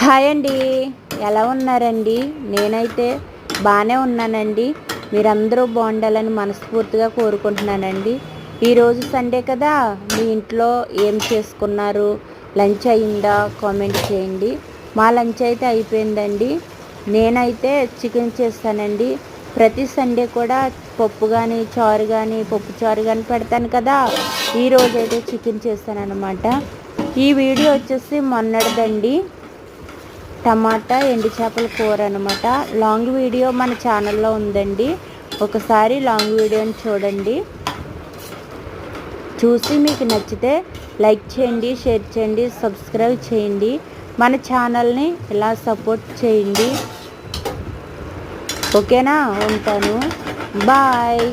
Hi అండి, ఎలా ఉన్నారండి? నేనైతే బాగానే ఉన్నానండి. మీరందరూ బాగుండాలని మనస్ఫూర్తిగా కోరుకుంటున్నానండి. ఈరోజు సండే కదా, మీ ఇంట్లో ఏం చేసుకున్నారు? లంచ్ అయిందా? కామెంట్ చేయండి. మా లంచ్ అయితే అయిపోయిందండి. నేనైతే చికెన్ చేస్తానండి. ప్రతి సండే కూడా పప్పు కానీ చారు కానీ పప్పు చారు కానీ పెడతాను కదా, ఈరోజైతే చికెన్ చేస్తానన్నమాట. ఈ వీడియో వచ్చేసి మొన్నటిదండి. టమాటా ఎండు చేపల కూర అనమాట. లాంగ్ వీడియో మన ఛానల్లో ఉందండి, ఒకసారి లాంగ్ వీడియోని చూడండి. చూసి మీకు నచ్చితే లైక్ చేయండి, షేర్ చేయండి, సబ్స్క్రైబ్ చేయండి. మన ఛానల్ని ఇలా సపోర్ట్ చేయండి. ఓకేనా? ఉంటాను. బాయ్.